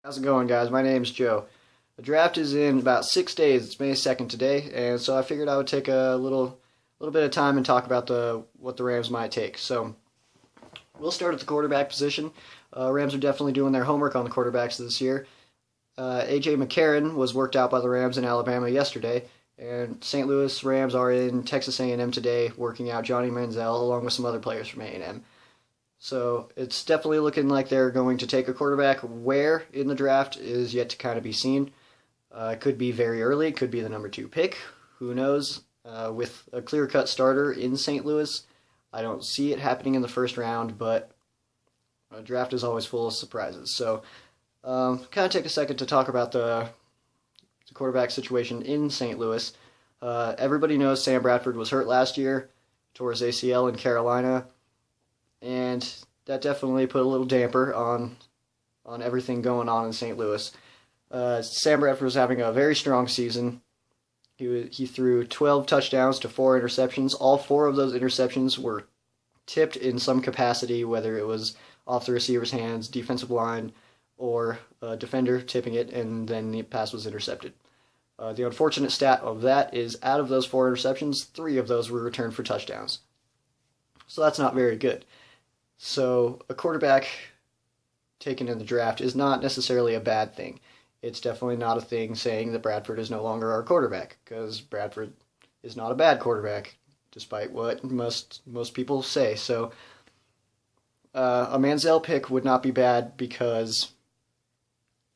How's it going, guys? My name's Joe. The draft is in about 6 days. It's May 2nd today, and so I figured I would take a little bit of time and talk about the what the Rams might take. So we'll start at the quarterback position. Rams are definitely doing their homework on the quarterbacks this year. A.J. McCarron was worked out by the Rams in Alabama yesterday, and St. Louis Rams are in Texas A&M today working out Johnny Manziel along with some other players from A&M. So it's definitely looking like they're going to take a quarterback. Where in the draft is yet to kind of be seen. It could be very early. It could be the number 2 pick. Who knows? With a clear-cut starter in St. Louis, I don't see it happening in the first round, but a draft is always full of surprises. So kind of take a second to talk about the quarterback situation in St. Louis. Everybody knows Sam Bradford was hurt last year, tore his ACL in Carolina, and that definitely put a little damper on everything going on in St. Louis. Sam Bradford was having a very strong season. He threw 12 touchdowns to 4 interceptions. All 4 of those interceptions were tipped in some capacity, whether it was off the receiver's hands, defensive line, or a defender tipping it, and then the pass was intercepted. The unfortunate stat of that is out of those 4 interceptions, 3 of those were returned for touchdowns. So that's not very good. So a quarterback taken in the draft is not necessarily a bad thing. It's definitely not a thing saying that Bradford is no longer our quarterback, because Bradford is not a bad quarterback, despite what most people say. So a Manziel pick would not be bad because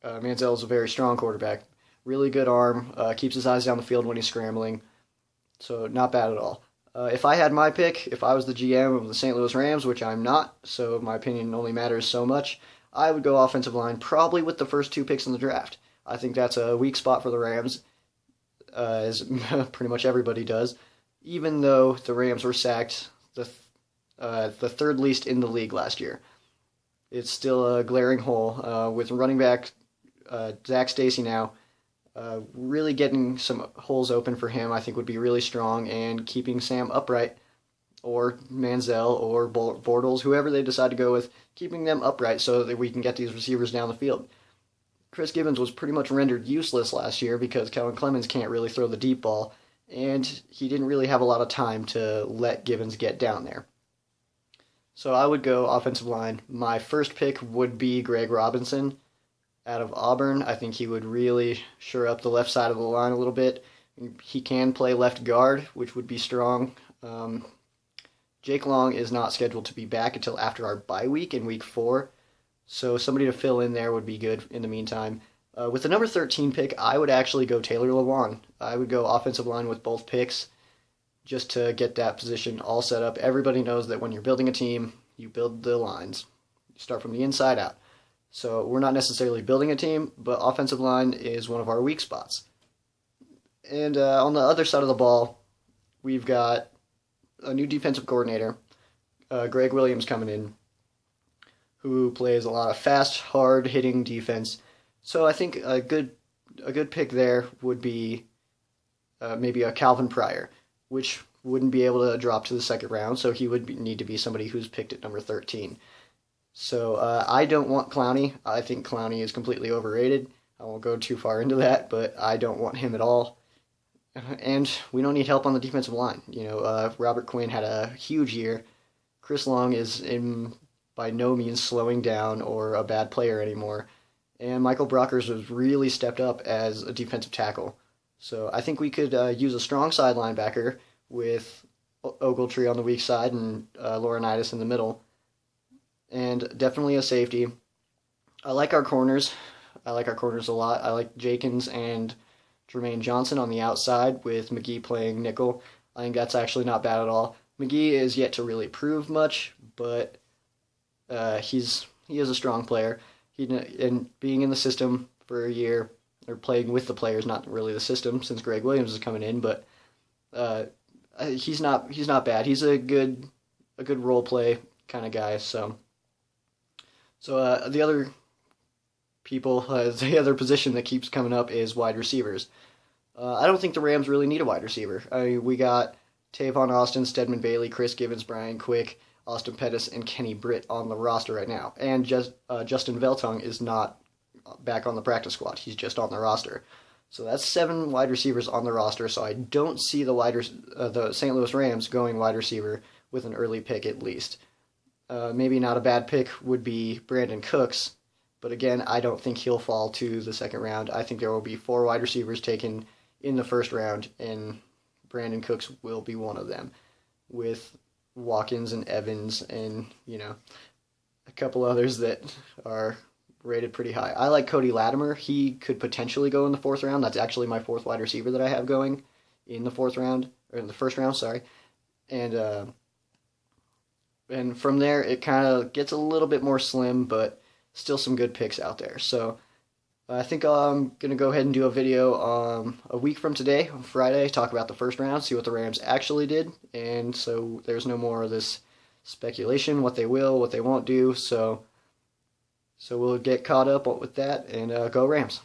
Manziel is a very strong quarterback. Really good arm, keeps his eyes down the field when he's scrambling, so not bad at all. If I had my pick, if I was the GM of the St. Louis Rams, which I'm not, so my opinion only matters so much, I would go offensive line probably with the first 2 picks in the draft. I think that's a weak spot for the Rams, as pretty much everybody does, even though the Rams were sacked the 3rd least in the league last year. It's still a glaring hole. With running back Zach Stacy now, really getting some holes open for him, I think, would be really strong, and keeping Sam upright, or Manziel, or Bortles, whoever they decide to go with, keeping them upright so that we can get these receivers down the field. Chris Gibbons was pretty much rendered useless last year because Kellen Clemens can't really throw the deep ball, and he didn't really have a lot of time to let Gibbons get down there. So I would go offensive line. My first pick would be Greg Robinson out of Auburn. I think he would really shore up the left side of the line a little bit. He can play left guard, which would be strong. Jake Long is not scheduled to be back until after our bye week in week 4, so somebody to fill in there would be good in the meantime. With the number 13 pick, I would actually go Taylor Lewan. I would go offensive line with both picks just to get that position all set up. Everybody knows that when you're building a team, you build the lines. You start from the inside out. So we're not necessarily building a team, but offensive line is one of our weak spots. And on the other side of the ball, we've got a new defensive coordinator, Greg Williams, coming in, who plays a lot of fast, hard-hitting defense. So I think a good pick there would be maybe a Calvin Pryor, which wouldn't be able to drop to the second round, so he would need to be somebody who's picked at number 13. So I don't want Clowney. I think Clowney is completely overrated. I won't go too far into that, but I don't want him at all. And we don't need help on the defensive line. Robert Quinn had a huge year. Chris Long is by no means slowing down or a bad player anymore. And Michael Brockers has really stepped up as a defensive tackle. So I think we could use a strong side linebacker with Ogletree on the weak side and Laurinaitis in the middle. And definitely a safety. I like our corners. a lot. I like Jenkins and Jermaine Johnson on the outside with McGee playing nickel. I think that's actually not bad at all. McGee is yet to really prove much, but he is a strong player. And being in the system for a year, or playing with the players, not really the system, since Greg Williams is coming in, but he's not bad. He's a good role play kind of guy. So the other the other position that keeps coming up is wide receivers. I don't think the Rams really need a wide receiver. We got Tavon Austin, Stedman Bailey, Chris Gibbons, Brian Quick, Austin Pettis, and Kenny Britt on the roster right now. And Justin Veltung is not back on the practice squad. He's just on the roster. So that's 7 wide receivers on the roster. So I don't see the St. Louis Rams going wide receiver with an early pick at least. Maybe not a bad pick would be Brandon Cooks, but again, I don't think he'll fall to the second round. I think there will be 4 wide receivers taken in the first round, and Brandon Cooks will be one of them, with Watkins and Evans and, a couple others that are rated pretty high. I like Cody Latimer. He could potentially go in the 4th round. That's actually my 4th wide receiver that I have going in the 4th round, or in the 1st round, sorry. And from there, it kind of gets a little bit more slim, but still some good picks out there. So I think I'm going to go ahead and do a video a week from today, on Friday, talk about the 1st round, see what the Rams actually did. And so there's no more of this speculation, what they will, what they won't do. So we'll get caught up with that, and go Rams.